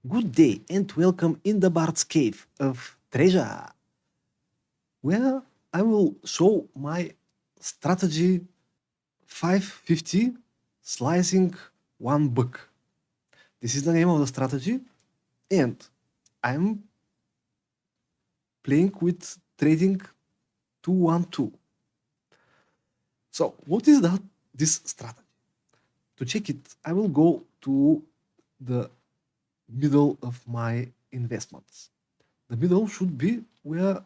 Good day and welcome in the Bard's Cave of Treasure, where I will show my strategy 550 slicing one book. This is the name of the strategy, and I'm playing with trading 212. So, what is this strategy? To check it, I will go to the middle of my investments. The middle should be where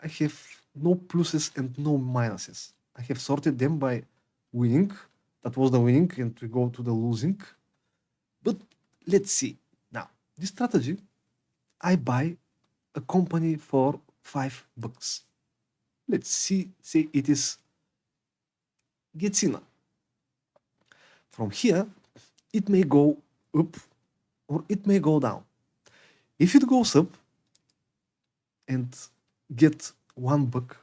I have no pluses and no minuses. I have sorted them by winning. That was the winning, and we go to the losing. But let's see. Now, this strategy, I buy a company for $5. Let's see, say it is Getsina. From here, it may go up or it may go down. If it goes up and get $1,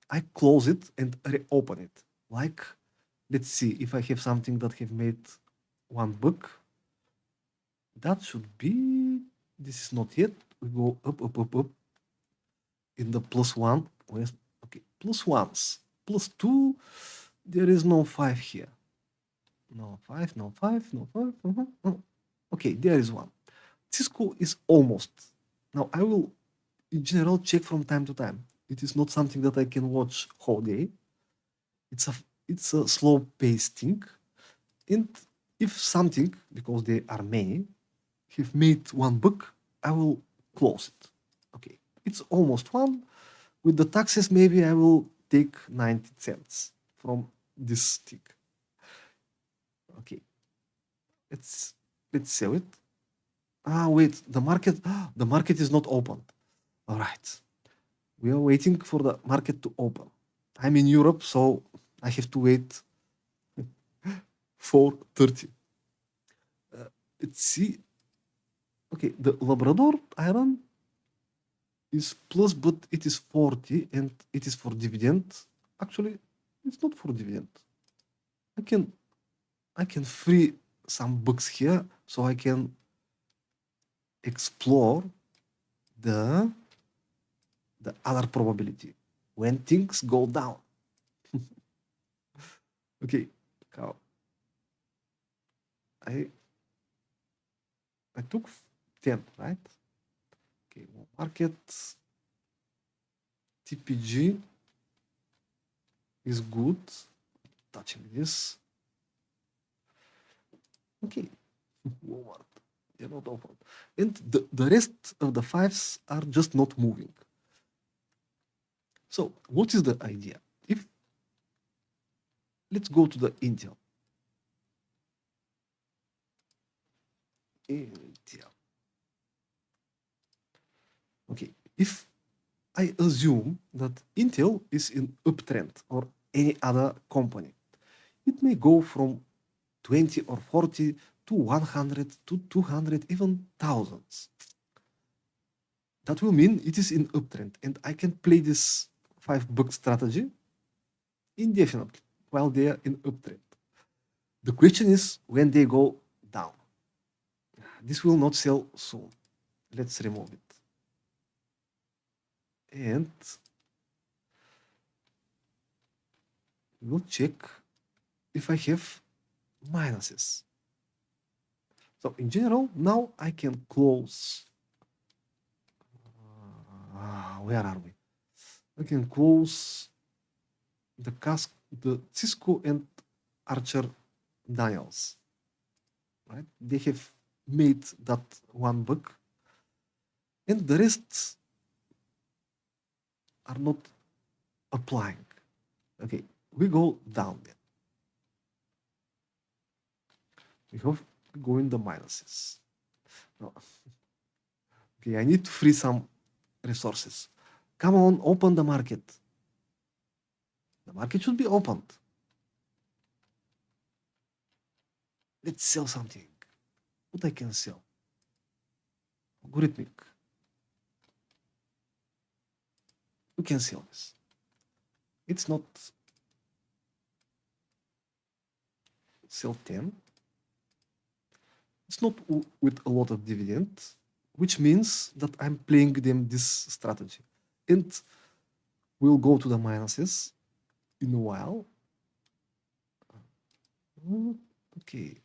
I close it and reopen it. Like, let's see if I have something that have made $1. That should be. This is not yet. We go up, up, up, up. In the +1. Where's okay? +1s. +2. There is no 5 here. No 5, no 5, no 5. Oh. Okay, there is 1. Cisco is almost. Now I will, in general, check from time to time. It is not something that I can watch whole day. It's a slow paced thing. And if something, because there are many, have made $1, I will close it. Okay, it's almost 1. With the taxes, maybe I will take 90 cents from this thing. Okay, let's sell it. Wait, the market is not open. All right, we are waiting for the market to open. I'm in Europe, so I have to wait 4:30. Let's see. Okay, the Labrador iron is plus, but it is 40 and it is for dividend. Actually, it's not for dividend. I can free some books here so I can explore the other probability when things go down. Okay, cow. I I took 10, right? Okay, market TPG is good. Touching this. Okay, Walmart. They're not open. And the rest of the fives are just not moving. So what is the idea? If let's go to the Intel. Intel. Okay, if I assume that Intel is in uptrend or any other company, it may go from 20 or 40 to 100 to 200, even thousands. That will mean it is in uptrend, and I can play this $5 strategy indefinitely while they are in uptrend. The question is when they go down. This will not sell soon. Let's remove it. And we'll check if I have minuses. So in general, now I can close. Where are we? I can close the Cisco and Archer Daniels. Right? They have made that $1, and the rest are not applying. Okay, we go down then. We have to go in the minuses. No. Okay, I need to free some resources. Come on, open the market. The market should be opened. Let's sell something. What I can sell? Algorithmic. We can sell this. It's not sell 10. It's not with a lot of dividend, which means that I'm playing them this strategy. And we'll go to the minuses in a while. Okay,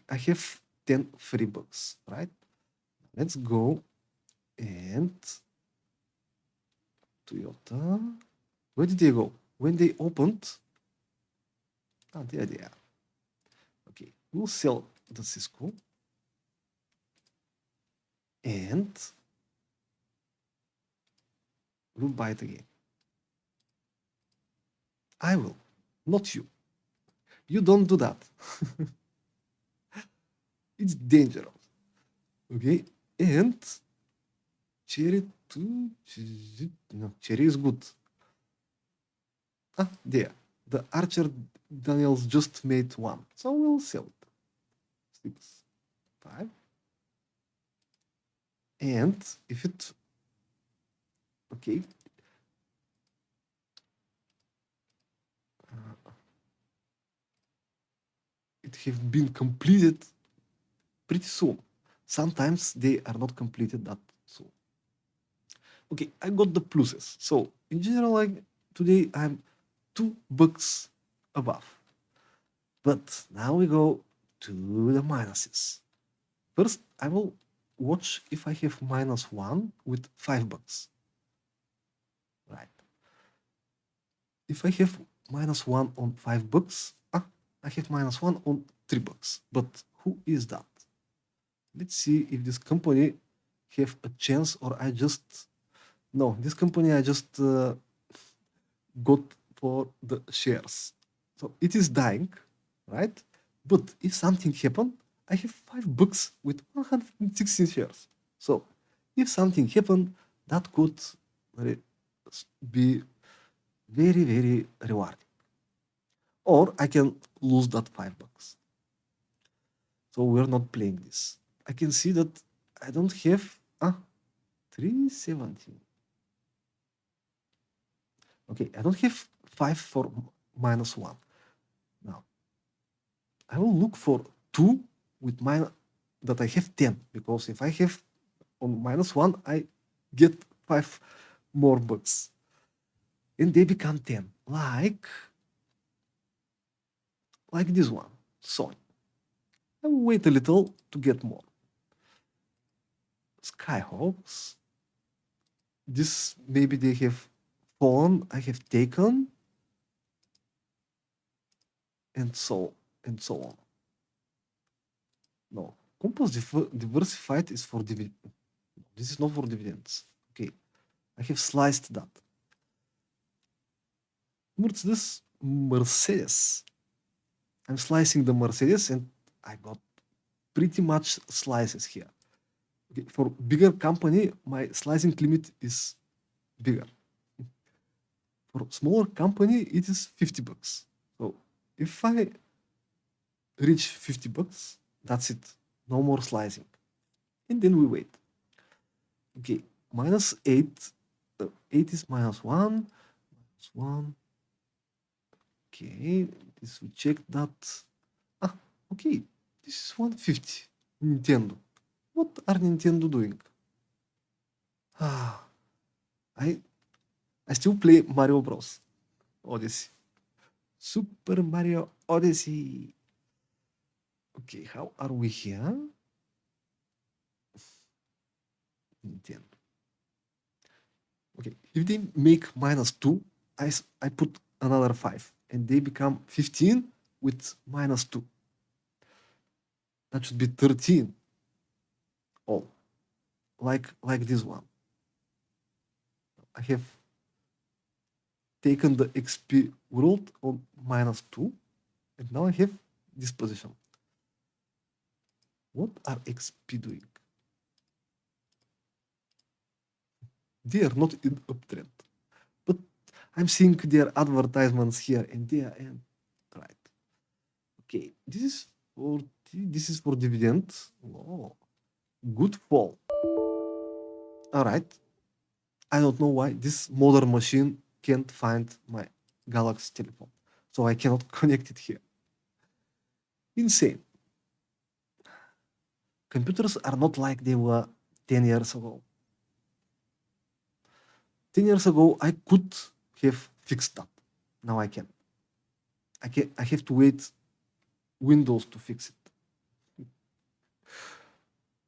I have 10 free bucks, right? Let's go and Toyota. Where did they go? When they opened, there they are. Okay, we'll sell the Cisco and we'll buy it again. I will, not you. You don't do that. It's dangerous. Okay, and cherry two. No, cherry is good. There. The Archer Daniels just made one, so we'll sell it. 6, 5. And if it, okay, it have been completed pretty soon. Sometimes they are not completed that soon. Okay, I got the pluses. So in general, like today I'm $2 above. But now we go to the minuses. First, I will watch if I have -1 with $5. Right. If I have -1 on $5, I have -1 on $3. But who is that? Let's see if this company have a chance or I just no, this company I just got for the shares. So it is dying, right? But if something happened, I have $5 with 116 shares. So if something happened, that could be very, very rewarding. Or I can lose that $5. So we're not playing this. I can see that I don't have 317. Okay, I don't have 5 for -1. Now, I will look for 2 with minus that I have 10, because if I have on -1, I get 5 more bucks. And they become 10, like this one. So I will wait a little to get more. Skyhawks. This maybe they have fallen, I have taken, and so on. No, Compass diversified is for dividend. This is not for dividends. Okay, I have sliced that. Mercedes. I'm slicing the Mercedes and I got pretty much slices here. Okay, for bigger company, my slicing limit is bigger. For smaller company, it is $50. So if I reach $50, that's it. No more slicing. And then we wait. Okay, -8. 8 is -1. -1. Okay, this we check that. Okay, this is 150. Nintendo. What are Nintendo doing? I still play Mario Bros. Odyssey. Super Mario Odyssey. Okay, how are we here? Nintendo. Okay, if they make -2, I put another 5, and they become 15 with -2. That should be 13. Oh, like this one. I have taken the XP world on -2, and now I have this position. What are XP doing? They are not in uptrend, but I'm seeing their advertisements here, and they are in right. Okay, this is for dividend. Oh, good fall. All right. I don't know why this modern machine can't find my Galaxy telephone, so I cannot connect it here. Insane. computers are not like they were 10 years ago. 10 years ago, I could have fixed that. Now I can't. I have to wait Windows to fix it.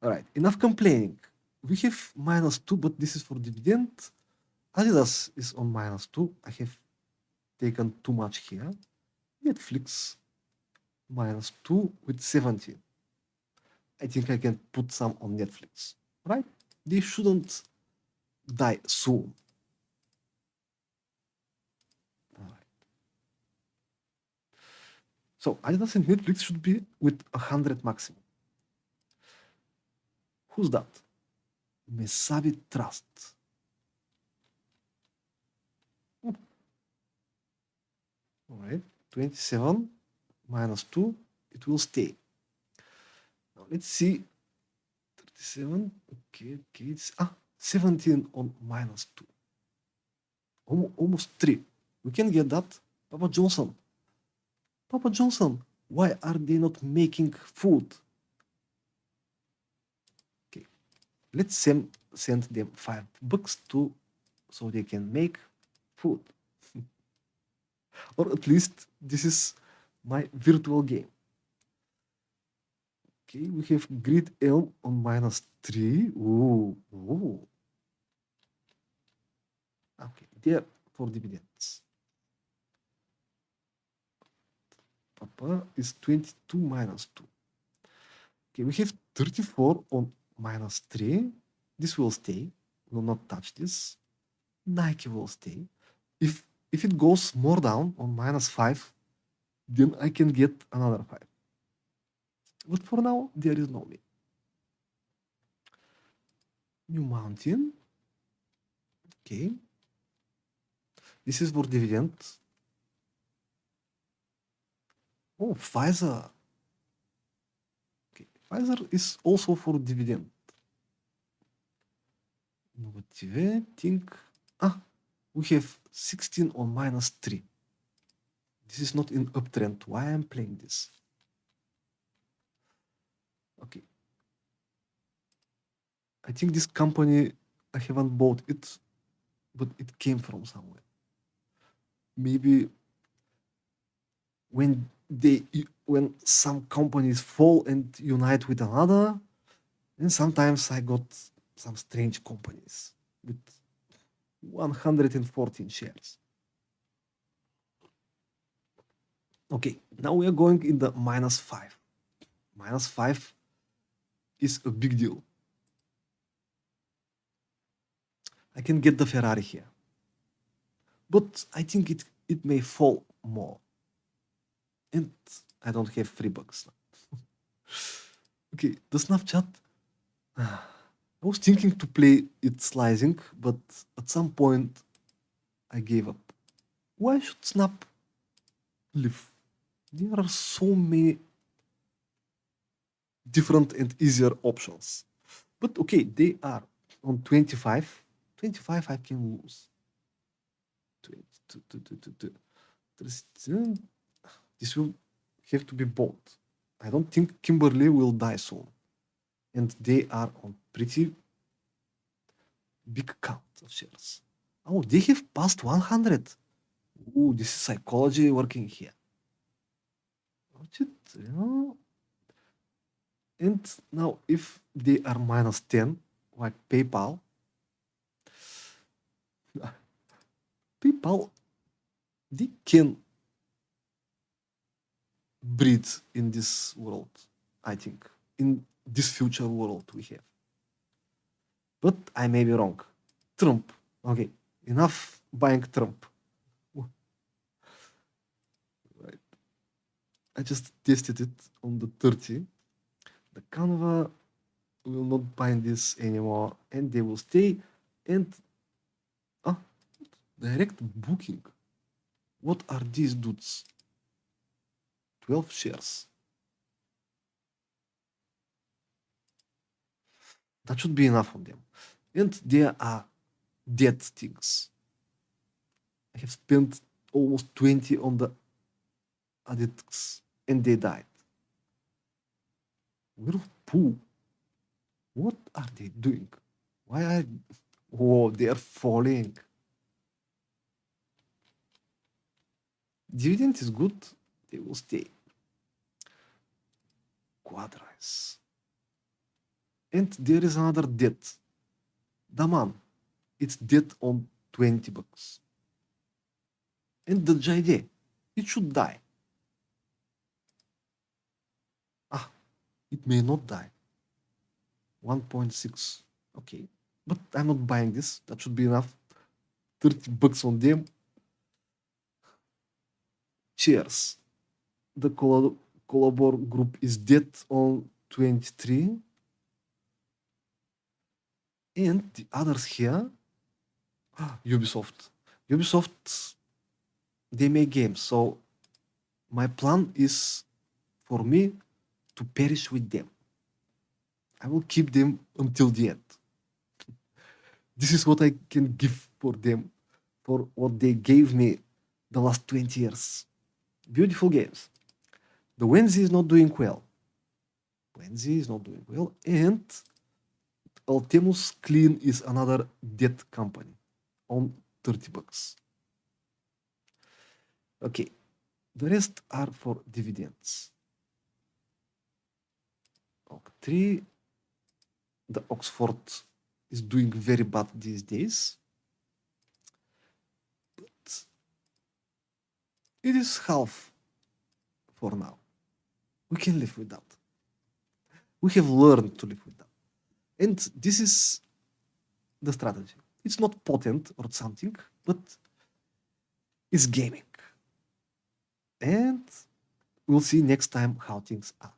All right, enough complaining. We have -2, but this is for dividend. Adidas is on -2. I have taken too much here. Netflix -2 with 17. I think I can put some on Netflix, right? They shouldn't die soon. All right. So Adidas and Netflix should be with 100 maximum. Who's that? Mesabi Trust. All right, 27 -2, it will stay. Now let's see, 37, okay, it's 17 on -2. Almost 3. We can get that. Papa Johnson, why are they not making food? Okay, let's send them $5 to so they can make food. Or at least this is my virtual game. Okay, we have Grid Elm on -3. Ooh. Okay, there for dividends. Papa is 22 -2. Okay, we have 34 on -3. This will stay. Will not touch this. Nike will stay. If it goes more down on -5, then I can get another 5. But for now, there is no need. New Mountain. Okay. This is for dividend. Oh, Pfizer. Okay, Pfizer is also for dividend. Motivating. We have 16 on -3. This is not in uptrend. Why I'm playing this? Okay. I think this company, I haven't bought it, but it came from somewhere. Maybe when some companies fall and unite with another, and sometimes I got some strange companies with 114 shares. Okay, now we are going in the -5. -5 is a big deal. I can get the Ferrari here, but I think it may fall more. And I don't have $3 now. Okay, the Snapchat. I was thinking to play it slicing, but at some point I gave up. Why should Snap live? There are so many different and easier options. But okay, they are on 25. 25 I can lose. 22. This will have to be bought. I don't think Kimberly will die soon. And they are on pretty big count of shares. Oh, they have passed 100. Ooh, this is psychology working here. Watch it, And now if they are -10, like PayPal, they can breathe in this world, I think, in this future world we have. But I may be wrong. Trump. Okay, enough buying Trump. Right. I just tested it on the 30. The Canva will not bind this anymore, and they will stay. And direct booking. What are these dudes? 12 shares. That should be enough on them. And there are dead things. I have spent almost 20 on the addicts, and they died. Whirlpool. What are they doing? Why are... Oh, they are falling. Dividend is good. They will stay. Quadrise. And there is another debt. Daman. It's debt on 20 bucks. And the idea, it should die. It may not die. 1.6. Okay. But I'm not buying this. That should be enough. 30 bucks on them. Cheers. The Collabor group is dead on 23. And the others here, Ubisoft. Ubisoft, they make games. So my plan is for me to perish with them. I will keep them until the end. This is what I can give for them, for what they gave me the last 20 years. Beautiful games. The Wednesday is not doing well. And Altemus Clean is another dead company on 30 bucks. Okay, the rest are for dividends. Oak3, the Oxford is doing very bad these days. But it is half for now. We can live with that. We have learned to live with that. And this is the strategy. It's not potent or something, but it's gaming. And we'll see next time how things are.